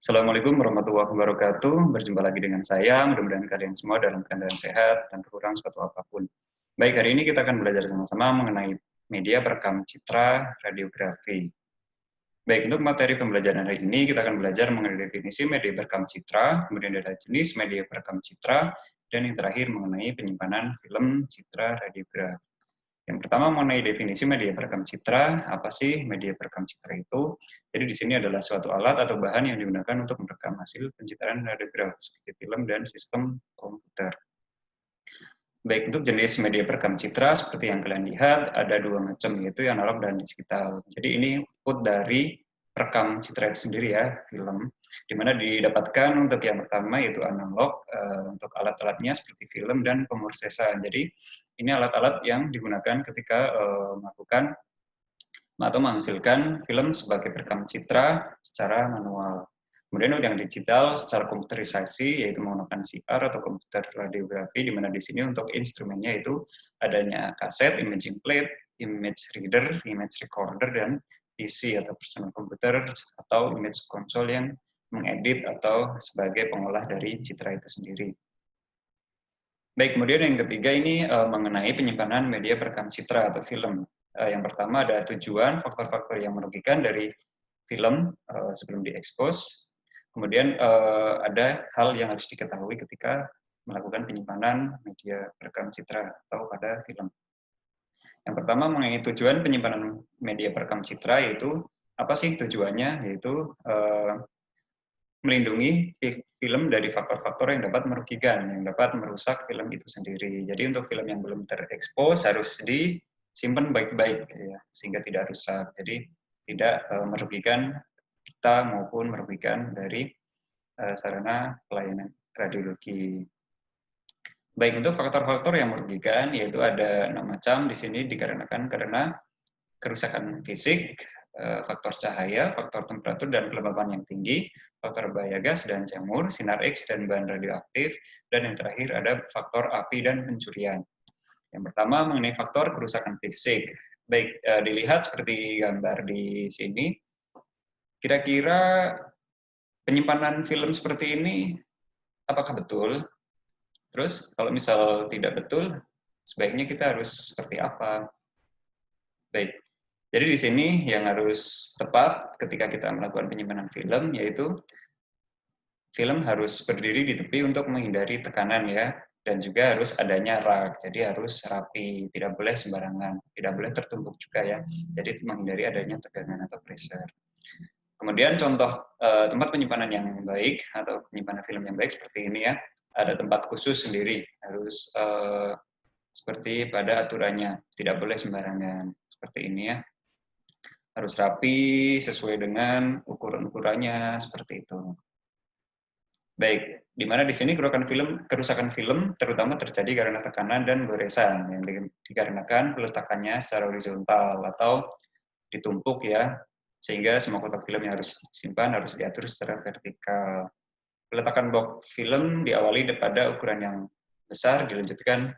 Assalamualaikum warahmatullahi wabarakatuh. Berjumpa lagi dengan saya. Mudah-mudahan kalian semua dalam keadaan sehat dan kurang suatu apapun. Baik, hari ini kita akan belajar sama-sama mengenai media perekam citra radiografi. Baik, untuk materi pembelajaran hari ini kita akan belajar mengenai definisi media perekam citra, kemudian ada jenis media perekam citra, dan yang terakhir mengenai penyimpanan film citra radiografi. Yang pertama mengenai definisi media perekam citra, apa sih media perekam citra itu? Jadi di sini adalah suatu alat atau bahan yang digunakan untuk merekam hasil pencitraan radiografi seperti film dan sistem komputer. Baik, untuk jenis media perekam citra seperti yang kalian lihat ada dua macam, yaitu yang analog dan digital. Jadi ini output dari perekam citra itu sendiri ya, film. Di mana didapatkan untuk yang pertama yaitu analog, untuk alat-alatnya seperti film dan pemrosesan. Jadi ini alat-alat yang digunakan ketika melakukan atau menghasilkan film sebagai perekam citra secara manual. Kemudian untuk yang digital secara komputerisasi yaitu menggunakan CR atau komputer radiografi, di mana di sini untuk instrumennya itu adanya kaset, imaging plate, image reader, image recorder, dan PC atau personal computer atau image console yang mengedit atau sebagai pengolah dari citra itu sendiri. Baik, kemudian yang ketiga ini mengenai penyimpanan media perekam citra atau film. Yang pertama ada tujuan, faktor-faktor yang merugikan dari film sebelum diekspos. Kemudian ada hal yang harus diketahui ketika melakukan penyimpanan media perekam citra atau pada film. Yang pertama mengenai tujuan penyimpanan media perekam citra, yaitu apa sih tujuannya? Yaitu melindungi film dari faktor-faktor yang dapat merugikan, yang dapat merusak film itu sendiri. Jadi untuk film yang belum terekspos harus disimpan baik-baik ya, sehingga tidak rusak. Jadi tidak merugikan kita maupun merugikan dari sarana pelayanan radiologi. Baik, untuk faktor-faktor yang merugikan yaitu ada 6 macam di sini dikarenakan karena kerusakan fisik, faktor cahaya, faktor temperatur dan kelembapan yang tinggi, faktor bahaya gas dan jamur, sinar X dan bahan radioaktif, dan yang terakhir ada faktor api dan pencurian. Yang pertama mengenai faktor kerusakan fisik. Baik, dilihat seperti gambar di sini, kira-kira penyimpanan film seperti ini apakah betul? Terus kalau misal tidak betul, sebaiknya kita harus seperti apa? Baik, jadi di sini yang harus tepat ketika kita melakukan penyimpanan film, yaitu film harus berdiri di tepi untuk menghindari tekanan ya, dan juga harus adanya rak, jadi harus rapi, tidak boleh sembarangan, tidak boleh tertumpuk juga ya, jadi menghindari adanya tekanan atau pressure. Kemudian contoh tempat penyimpanan yang baik atau penyimpanan film yang baik seperti ini ya, ada tempat khusus sendiri, harus seperti pada aturannya, tidak boleh sembarangan, seperti ini ya. Harus rapi, sesuai dengan ukuran-ukurannya, seperti itu. Baik, di mana di sini kerusakan film terutama terjadi karena tekanan dan goresan yang dikarenakan peletakannya secara horizontal atau ditumpuk ya, sehingga semua kotak film yang harus disimpan harus diatur secara vertikal. Peletakan box film diawali pada ukuran yang besar, dilanjutkan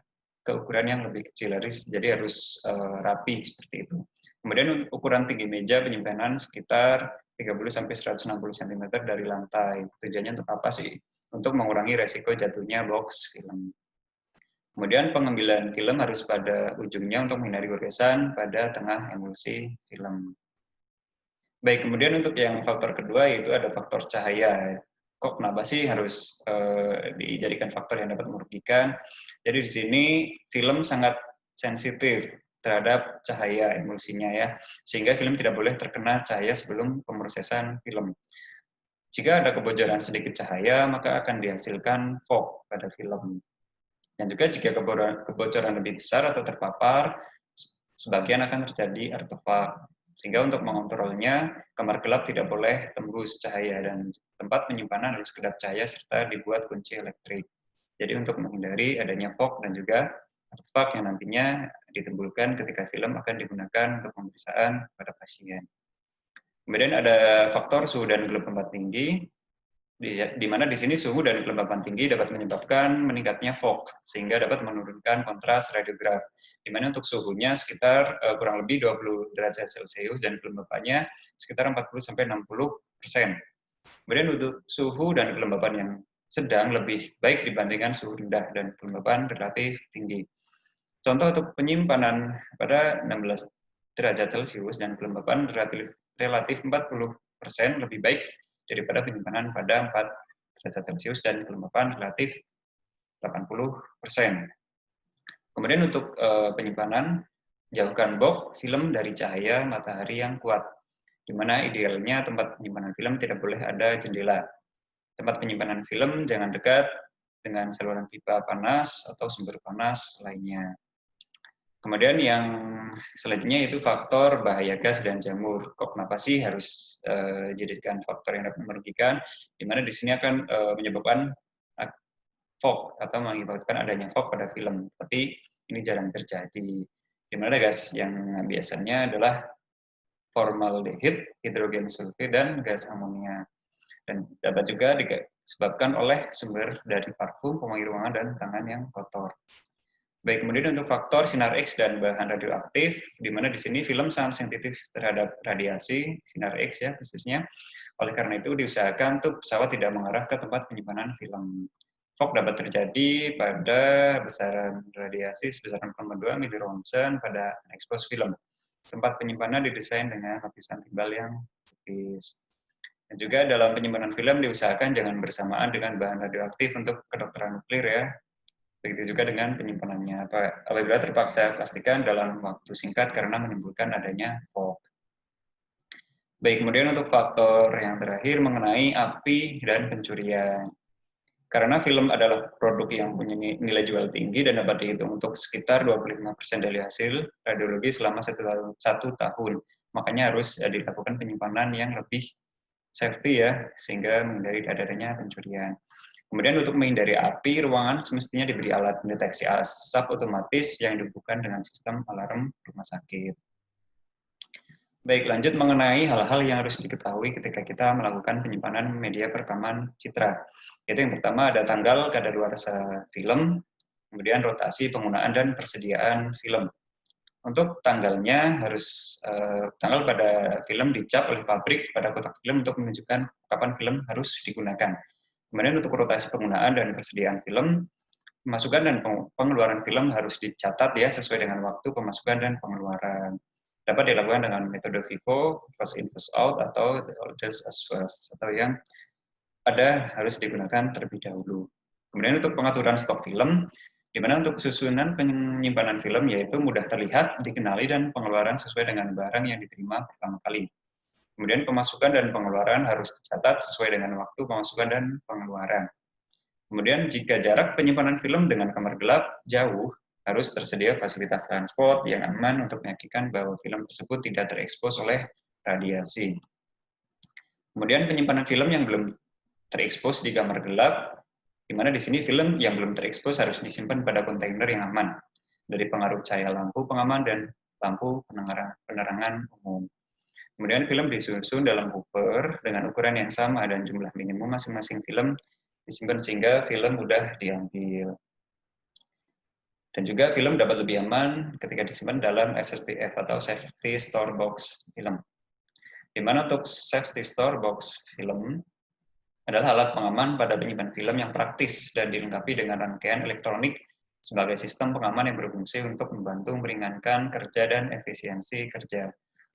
ke ukuran yang lebih kecil, jadi harus rapi seperti itu. Kemudian ukuran tinggi meja penyimpanan sekitar 30-160 cm dari lantai. Tujuannya untuk apa sih? Untuk mengurangi resiko jatuhnya box film. Kemudian pengambilan film harus pada ujungnya untuk menghindari goresan pada tengah emulsi film. Baik, kemudian untuk yang faktor kedua yaitu ada faktor cahaya. Kok kenapa sih harus dijadikan faktor yang dapat merugikan? Jadi di sini film sangat sensitif terhadap cahaya emulsinya ya, sehingga film tidak boleh terkena cahaya sebelum pemrosesan film. Jika ada kebocoran sedikit cahaya, maka akan dihasilkan fog pada film. Dan juga jika kebocoran lebih besar atau terpapar, sebagian akan terjadi artefak. Sehingga untuk mengontrolnya, kamar gelap tidak boleh tembus cahaya dan tempat penyimpanan harus kedap cahaya serta dibuat kunci elektrik. Jadi untuk menghindari adanya fog dan juga artefak yang nantinya ditimbulkan ketika film akan digunakan untuk pemeriksaan pada pasien. Kemudian ada faktor suhu dan kelembapan tinggi, di mana di sini suhu dan kelembapan tinggi dapat menyebabkan meningkatnya fog, sehingga dapat menurunkan kontras radiograf, di mana untuk suhunya sekitar kurang lebih 20 derajat Celcius dan kelembapannya sekitar 40-60%. Kemudian untuk suhu dan kelembapan yang sedang lebih baik dibandingkan suhu rendah dan kelembapan relatif tinggi. Contoh untuk penyimpanan pada 16 derajat Celcius dan kelembapan relatif 40% lebih baik daripada penyimpanan pada 4 derajat Celcius dan kelembapan relatif 80%. Kemudian untuk penyimpanan, jauhkan box film dari cahaya matahari yang kuat, di mana idealnya tempat penyimpanan film tidak boleh ada jendela. Tempat penyimpanan film jangan dekat dengan saluran pipa panas atau sumber panas lainnya. Kemudian yang selanjutnya itu faktor bahaya gas dan jamur. Kok kenapa sih harus dijadikan faktor yang dapat merugikan? Di mana di sini akan menyebabkan fog atau mengakibatkan adanya fog pada film. Tapi ini jarang terjadi. Di mana gas yang biasanya adalah formaldehid, hidrogen sulfid, dan gas amonia. Dan dapat juga disebabkan oleh sumber dari parfum, pewangi ruangan, dan tangan yang kotor. Baik, kemudian untuk faktor sinar X dan bahan radioaktif, di mana di sini film sangat sensitif terhadap radiasi sinar X ya khususnya. Oleh karena itu diusahakan untuk pesawat tidak mengarah ke tempat penyimpanan film. Fog dapat terjadi pada besaran radiasi sebesar 0,2 milironsen pada expose film. Tempat penyimpanan didesain dengan lapisan tebal yang tipis. Dan juga dalam penyimpanan film diusahakan jangan bersamaan dengan bahan radioaktif untuk kedokteran nuklir ya. Begitu juga dengan penyimpanannya. Apabila terpaksa pastikan dalam waktu singkat karena menimbulkan adanya fog. Baik, kemudian untuk faktor yang terakhir mengenai api dan pencurian. Karena film adalah produk yang punya nilai jual tinggi dan dapat dihitung untuk sekitar 25% dari hasil radiologi selama satu tahun. Makanya harus dilakukan penyimpanan yang lebih safety ya, sehingga menghindari adanya pencurian. Kemudian untuk menghindari api, ruangan semestinya diberi alat pendeteksi asap otomatis yang dihubungkan dengan sistem alarm rumah sakit. Baik, lanjut mengenai hal-hal yang harus diketahui ketika kita melakukan penyimpanan media perekaman citra. Yaitu yang pertama ada tanggal kadaluarsa film, kemudian rotasi penggunaan dan persediaan film. Untuk tanggalnya harus tanggal pada film dicap oleh pabrik pada kotak film untuk menunjukkan kapan film harus digunakan. Kemudian untuk rotasi penggunaan dan persediaan film, pemasukan dan pengeluaran film harus dicatat ya sesuai dengan waktu pemasukan dan pengeluaran. Dapat dilakukan dengan metode FIFO, first in first out, atau the oldest as first, atau yang ada harus digunakan terlebih dahulu. Kemudian untuk pengaturan stok film, di mana untuk susunan penyimpanan film yaitu mudah terlihat, dikenali, dan pengeluaran sesuai dengan barang yang diterima pertama kali. Kemudian pemasukan dan pengeluaran harus dicatat sesuai dengan waktu pemasukan dan pengeluaran. Kemudian jika jarak penyimpanan film dengan kamar gelap jauh, harus tersedia fasilitas transport yang aman untuk memastikan bahwa film tersebut tidak terekspos oleh radiasi. Kemudian penyimpanan film yang belum terekspos di kamar gelap, di mana di sini film yang belum terekspos harus disimpan pada kontainer yang aman dari pengaruh cahaya lampu pengaman dan lampu penerangan umum. Kemudian film disusun dalam hopper dengan ukuran yang sama dan jumlah minimum masing-masing film disimpan sehingga film mudah diambil. Dan juga film dapat lebih aman ketika disimpan dalam SSBF atau Safety Store Box Film. Di mana untuk Safety Store Box Film adalah alat pengaman pada penyimpan film yang praktis dan dilengkapi dengan rangkaian elektronik sebagai sistem pengaman yang berfungsi untuk membantu meringankan kerja dan efisiensi kerja.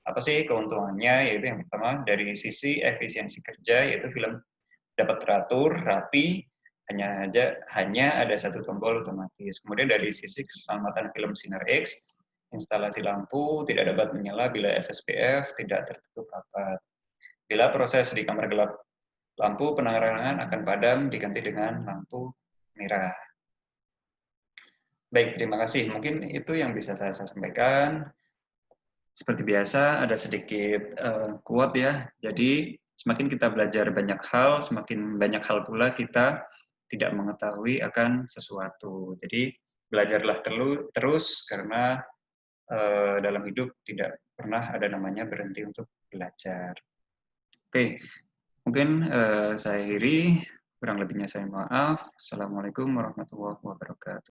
Apa sih keuntungannya? Yaitu yang pertama dari sisi efisiensi kerja, yaitu film dapat teratur, rapi, hanya ada satu tombol otomatis. Kemudian dari sisi keselamatan film sinar X, instalasi lampu tidak dapat menyala bila SSPF tidak tertutup rapat. Bila proses di kamar gelap, lampu penerangan akan padam diganti dengan lampu merah. Baik, terima kasih. Mungkin itu yang bisa saya sampaikan. Seperti biasa, ada sedikit quote ya. Jadi, semakin kita belajar banyak hal, semakin banyak hal pula kita tidak mengetahui akan sesuatu. Jadi, belajarlah terus karena dalam hidup tidak pernah ada namanya berhenti untuk belajar. Oke, mungkin saya akhiri. Kurang lebihnya saya maaf. Assalamualaikum warahmatullahi wabarakatuh.